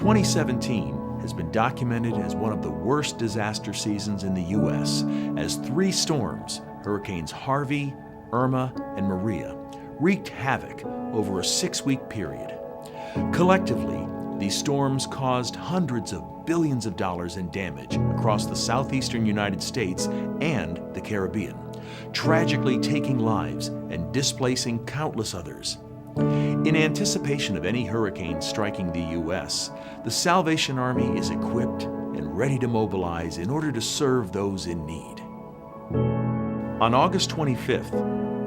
2017 has been documented as one of the worst disaster seasons in the U.S. as 3 storms, Hurricanes Harvey, Irma, and Maria, wreaked havoc over a 6-week period. Collectively, these storms caused hundreds of billions of dollars in damage across the southeastern United States and the Caribbean, tragically taking lives and displacing countless others. In anticipation of any hurricane striking the U.S., the Salvation Army is equipped and ready to mobilize in order to serve those in need. On August 25th,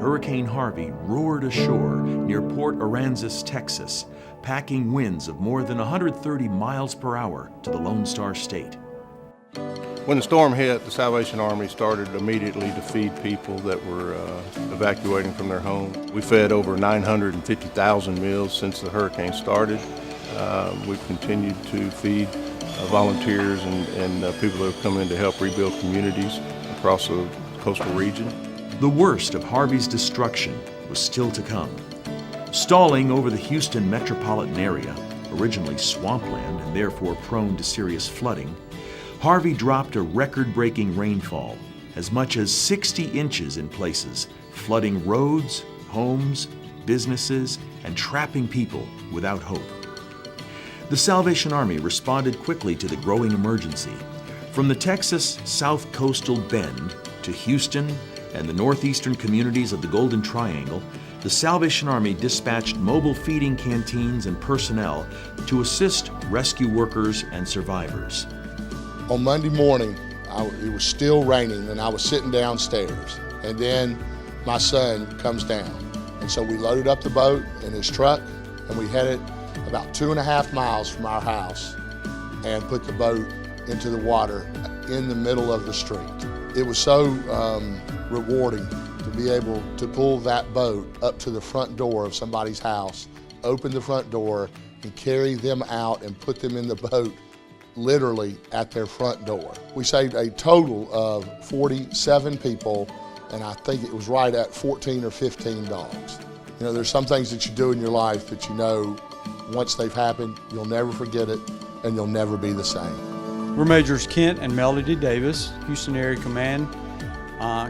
Hurricane Harvey roared ashore near Port Aransas, Texas, packing winds of more than 130 miles per hour to the Lone Star State. When the storm hit, the Salvation Army started immediately to feed people that were evacuating from their home. We fed over 950,000 meals since the hurricane started. We've continued to feed volunteers and people that have come in to help rebuild communities across the coastal region. The worst of Harvey's destruction was still to come. Stalling over the Houston metropolitan area, originally swampland and therefore prone to serious flooding, Harvey dropped a record-breaking rainfall, as much as 60 inches in places, flooding roads, homes, businesses, and trapping people without hope. The Salvation Army responded quickly to the growing emergency. From the Texas South Coastal Bend to Houston and the northeastern communities of the Golden Triangle, the Salvation Army dispatched mobile feeding canteens and personnel to assist rescue workers and survivors. On Monday morning, it was still raining and I was sitting downstairs, and then my son comes down. And so we loaded up the boat in his truck and we headed about 2.5 miles from our house and put the boat into the water in the middle of the street. It was so rewarding to be able to pull that boat up to the front door of somebody's house, open the front door and carry them out and put them in the boat literally at their front door. We saved a total of 47 people, and I think it was right at 14 or 15 dogs. You know, there's some things that you do in your life that you know once they've happened, you'll never forget it and you'll never be the same. We're Majors Kent and Melody Davis, Houston Area Command,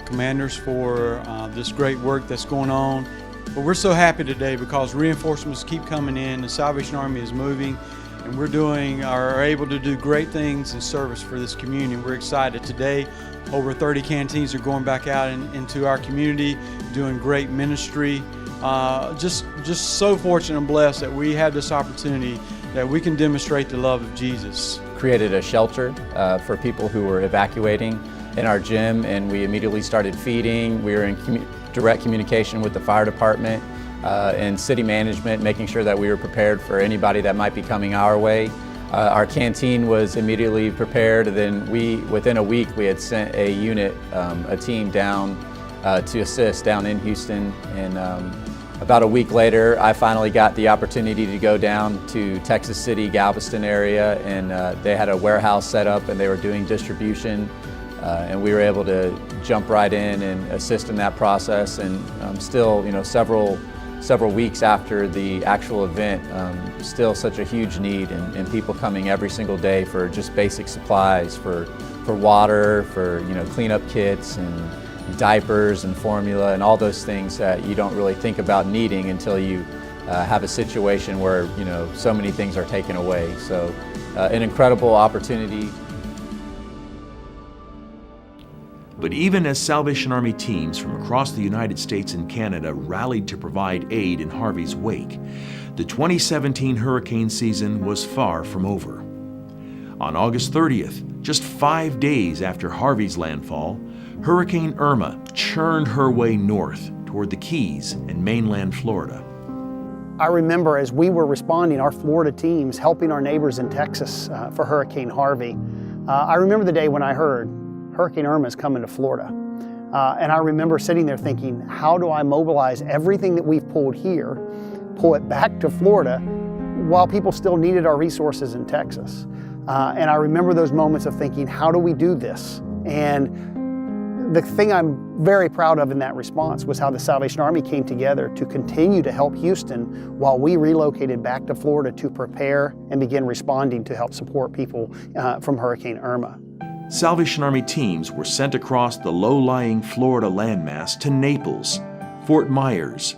commanders for this great work that's going on. But we're so happy today because reinforcements keep coming in, the Salvation Army is moving, and are able to do great things in service for this community. We're excited. Today, over 30 canteens are going back out into our community, doing great ministry. Just so fortunate and blessed that we have this opportunity that we can demonstrate the love of Jesus. Created a shelter for people who were evacuating in our gym, and we immediately started feeding. We were in direct communication with the fire department and city management, making sure that we were prepared for anybody that might be coming our way. Our canteen was immediately prepared, and then within a week, we had sent a unit, a team down to assist down in Houston. And about a week later, I finally got the opportunity to go down to Texas City, Galveston area, and they had a warehouse set up and they were doing distribution. And we were able to jump right in and assist in that process. And still, several weeks after the actual event, still such a huge need, and people coming every single day for just basic supplies, for water, for cleanup kits and diapers and formula and all those things that you don't really think about needing until you have a situation where so many things are taken away. So an incredible opportunity. But even as Salvation Army teams from across the United States and Canada rallied to provide aid in Harvey's wake, the 2017 hurricane season was far from over. On August 30th, just 5 days after Harvey's landfall, Hurricane Irma churned her way north toward the Keys and mainland Florida. I remember as we were responding, our Florida teams helping our neighbors in Texas for Hurricane Harvey. I remember the day when I heard Hurricane Irma is coming to Florida. And I remember sitting there thinking, how do I mobilize everything that we've pulled here, pull it back to Florida, while people still needed our resources in Texas? And I remember those moments of thinking, how do we do this? And The thing I'm very proud of in that response was how the Salvation Army came together to continue to help Houston while we relocated back to Florida to prepare and begin responding to help support people from Hurricane Irma. Salvation Army teams were sent across the low-lying Florida landmass to Naples, Fort Myers,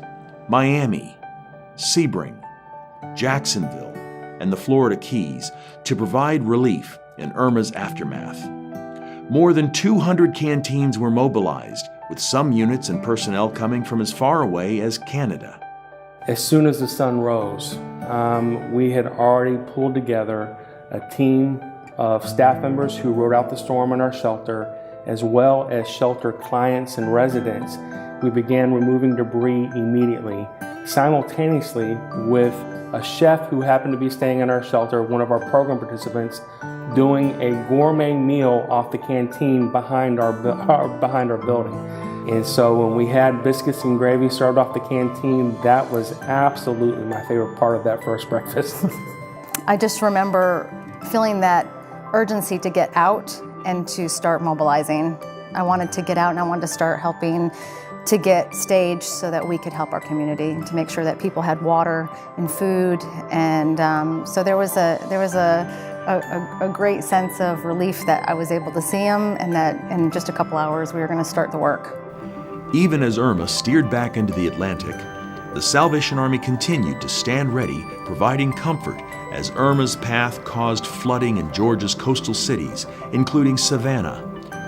Miami, Sebring, Jacksonville, and the Florida Keys to provide relief in Irma's aftermath. More than 200 canteens were mobilized, with some units and personnel coming from as far away as Canada. As soon as the sun rose, we had already pulled together a team of staff members who rode out the storm in our shelter, as well as shelter clients and residents. We began removing debris immediately, simultaneously with a chef who happened to be staying in our shelter, one of our program participants, doing a gourmet meal off the canteen behind our building. And so when we had biscuits and gravy served off the canteen, that was absolutely my favorite part of that first breakfast. I just remember feeling that urgency to get out and to start mobilizing. I wanted to get out and I wanted to start helping to get staged so that we could help our community, to make sure that people had water and food. And so there was a great sense of relief that I was able to see them, and that in just a couple hours we were going to start the work. Even as Irma steered back into the Atlantic, the Salvation Army continued to stand ready, providing comfort as Irma's path caused flooding in Georgia's coastal cities, including Savannah,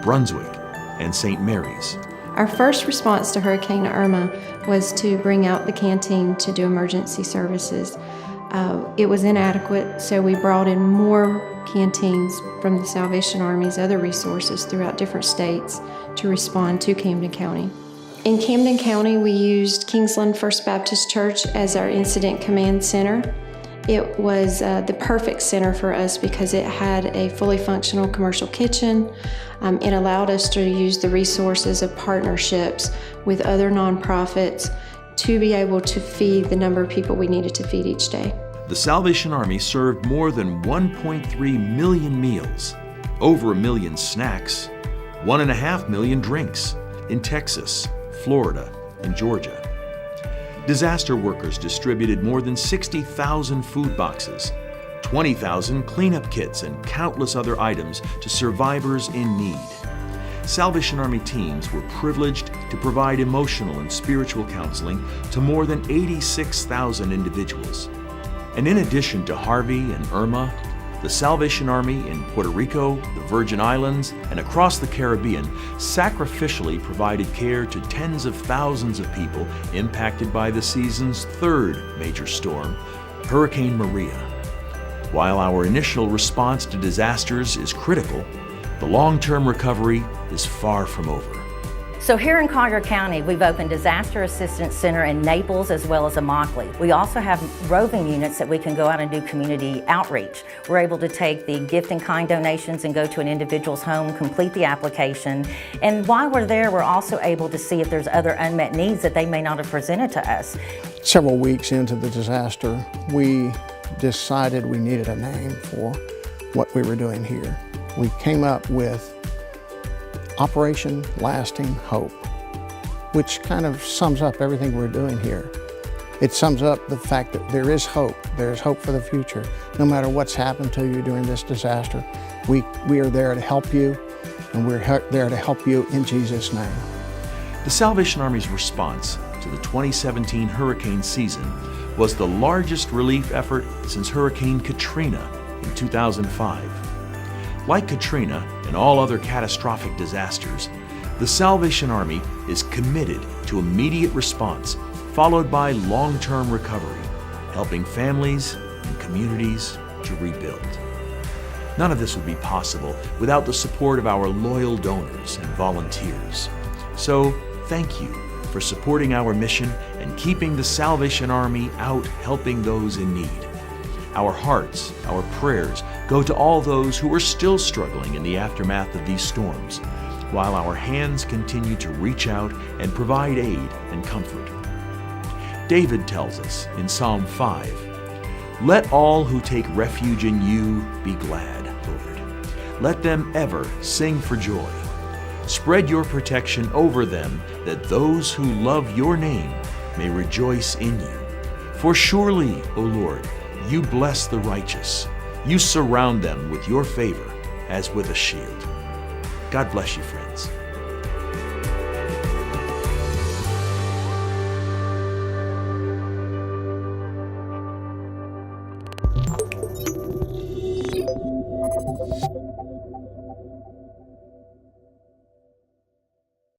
Brunswick, and St. Mary's. Our first response to Hurricane Irma was to bring out the canteen to do emergency services. It was inadequate, so we brought in more canteens from the Salvation Army's other resources throughout different states to respond to Camden County. In Camden County, we used Kingsland First Baptist Church as our incident command center. It was the perfect center for us because it had a fully functional commercial kitchen. It allowed us to use the resources of partnerships with other nonprofits to be able to feed the number of people we needed to feed each day. The Salvation Army served more than 1.3 million meals, over 1 million snacks, 1.5 million drinks in Texas, Florida, and Georgia. Disaster workers distributed more than 60,000 food boxes, 20,000 cleanup kits, and countless other items to survivors in need. Salvation Army teams were privileged to provide emotional and spiritual counseling to more than 86,000 individuals. And in addition to Harvey and Irma, the Salvation Army in Puerto Rico, the Virgin Islands, and across the Caribbean sacrificially provided care to tens of thousands of people impacted by the season's third major storm, Hurricane Maria. While our initial response to disasters is critical, the long-term recovery is far from over. So here in Collier County, we've opened Disaster Assistance Center in Naples as well as Immokalee. We also have roving units that we can go out and do community outreach. We're able to take the gift and kind donations and go to an individual's home, complete the application. And while we're there, we're also able to see if there's other unmet needs that they may not have presented to us. Several weeks into the disaster, we decided we needed a name for what we were doing here. We came up with Operation Lasting Hope, which kind of sums up everything we're doing here. It sums up the fact that there is hope. There is hope for the future. No matter what's happened to you during this disaster, we are there to help you, and we're there to help you in Jesus' name. The Salvation Army's response to the 2017 hurricane season was the largest relief effort since Hurricane Katrina in 2005. Like Katrina and all other catastrophic disasters, the Salvation Army is committed to immediate response, followed by long-term recovery, helping families and communities to rebuild. None of this would be possible without the support of our loyal donors and volunteers. So, thank you for supporting our mission and keeping the Salvation Army out helping those in need. Our hearts, our prayers go to all those who are still struggling in the aftermath of these storms, while our hands continue to reach out and provide aid and comfort. David tells us in Psalm 5, "Let all who take refuge in you be glad, Lord. Let them ever sing for joy. Spread your protection over them, that those who love your name may rejoice in you. For surely, O Lord, you bless the righteous. You surround them with your favor as with a shield. God bless you, friends.